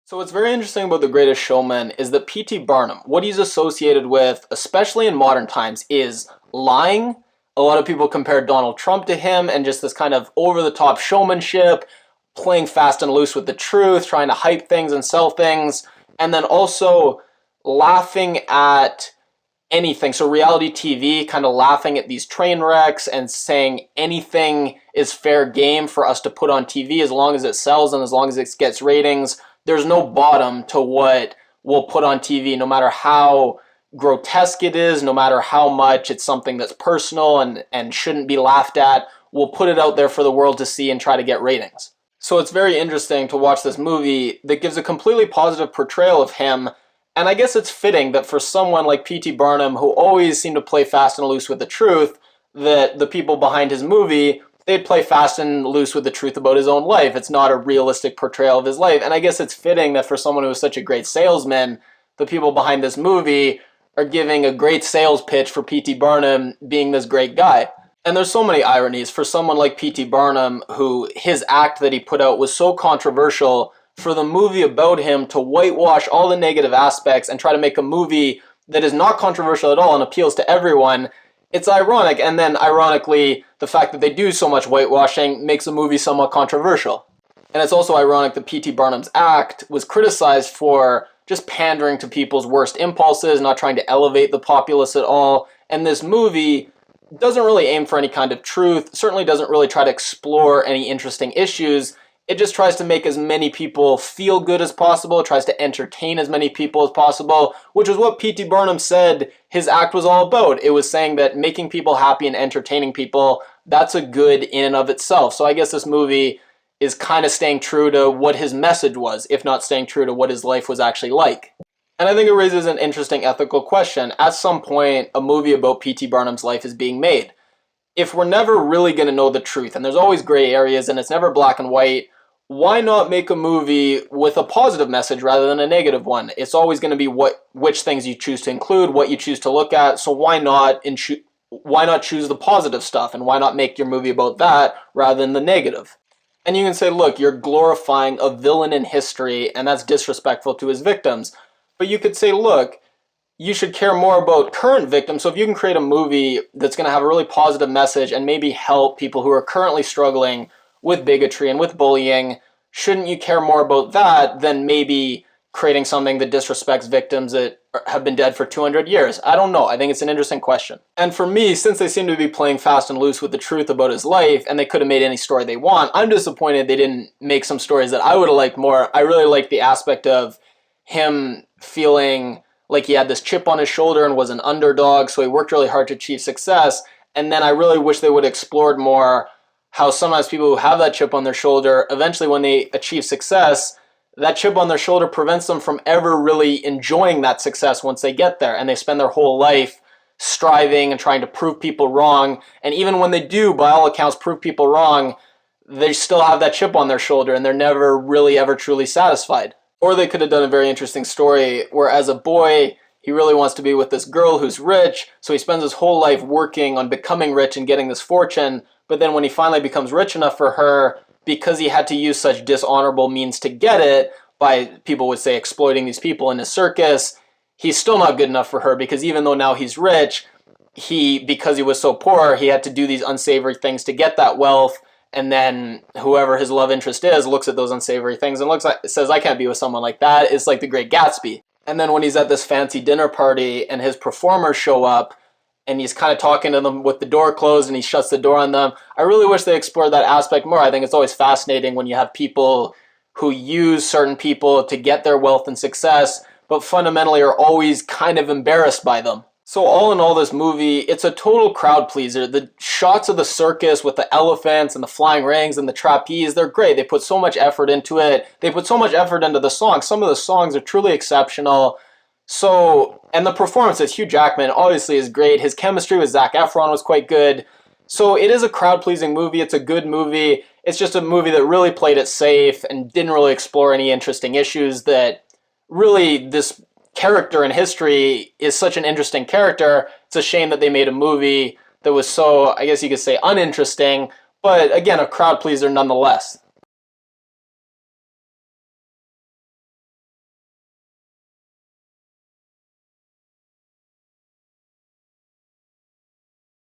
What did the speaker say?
So what's very interesting about The Greatest Showman is that P.T. Barnum, what he's associated with, especially in modern times, is lying. A lot of people compare Donald Trump to him and just this kind of over-the-top showmanship, playing fast and loose with the truth, trying to hype things and sell things, and then also laughing at anything. So reality TV, kind of laughing at these train wrecks and saying anything is fair game for us to put on TV as long as it sells and as long as it gets ratings. There's no bottom to what we'll put on TV, no matter how grotesque it is, no matter how much it's something that's personal and shouldn't be laughed at. We'll put it out there for the world to see and try to get ratings. So it's very interesting to watch this movie that gives a completely positive portrayal of him. And I guess it's fitting that for someone like P.T. Barnum, who always seemed to play fast and loose with the truth, that the people behind his movie, they'd play fast and loose with the truth about his own life. It's not a realistic portrayal of his life. And I guess it's fitting that for someone who is such a great salesman, the people behind this movie are giving a great sales pitch for P.T. Barnum being this great guy. And there's so many ironies for someone like P.T. Barnum, who his act that he put out was so controversial, for the movie about him to whitewash all the negative aspects and try to make a movie that is not controversial at all and appeals to everyone. It's ironic, and then ironically, the fact that they do so much whitewashing makes a movie somewhat controversial. And it's also ironic that P.T. Barnum's act was criticized for just pandering to people's worst impulses, not trying to elevate the populace at all. And this movie doesn't really aim for any kind of truth, certainly doesn't really try to explore any interesting issues. It just tries to make as many people feel good as possible. It tries to entertain as many people as possible, which is what P.T. Barnum said his act was all about. It was saying that making people happy and entertaining people, that's a good in and of itself. So I guess this movie is kind of staying true to what his message was, if not staying true to what his life was actually like. And I think it raises an interesting ethical question. At some point, a movie about P.T. Barnum's life is being made. If we're never really going to know the truth, and there's always gray areas and it's never black and white, why not make a movie with a positive message rather than a negative one? It's always going to be which things you choose to include, what you choose to look at. So why not choose the positive stuff, and why not make your movie about that rather than the negative? And you can say, look, you're glorifying a villain in history, and that's disrespectful to his victims. But you could say, look, you should care more about current victims. So if you can create a movie that's going to have a really positive message and maybe help people who are currently struggling with bigotry and with bullying, shouldn't you care more about that than maybe creating something that disrespects victims that have been dead for 200 years? I don't know. I think it's an interesting question. And for me, since they seem to be playing fast and loose with the truth about his life, and they could have made any story they want, I'm disappointed they didn't make some stories that I would have liked more. I really liked the aspect of him feeling like he had this chip on his shoulder and was an underdog, so he worked really hard to achieve success. And then I really wish they would have explored more how sometimes people who have that chip on their shoulder, eventually when they achieve success, that chip on their shoulder prevents them from ever really enjoying that success once they get there. And they spend their whole life striving and trying to prove people wrong. And even when they do, by all accounts, prove people wrong, they still have that chip on their shoulder and they're never really ever truly satisfied. Or they could have done a very interesting story where as a boy, he really wants to be with this girl who's rich, so he spends his whole life working on becoming rich and getting this fortune. But then when he finally becomes rich enough for her, because he had to use such dishonorable means to get it, by, people would say, exploiting these people in his circus, he's still not good enough for her, because even though now he's rich, because he was so poor, he had to do these unsavory things to get that wealth. And then whoever his love interest is looks at those unsavory things and says, I can't be with someone like that. It's like the Great Gatsby. And then when he's at this fancy dinner party and his performers show up, and he's kind of talking to them with the door closed and he shuts the door on them. I really wish they explored that aspect more. I think it's always fascinating when you have people who use certain people to get their wealth and success, but fundamentally are always kind of embarrassed by them. So all in all, this movie, it's a total crowd pleaser. The shots of the circus with the elephants and the flying rings and the trapeze, they're great. They put so much effort into it. They put so much effort into the songs. Some of the songs are truly exceptional. So, and the performances, Hugh Jackman obviously is great. His chemistry with Zac Efron was quite good. So it is a crowd-pleasing movie. It's a good movie. It's just a movie that really played it safe and didn't really explore any interesting issues that really this character in history is such an interesting character. It's a shame that they made a movie that was so, I guess you could say, uninteresting, but again, a crowd pleaser nonetheless.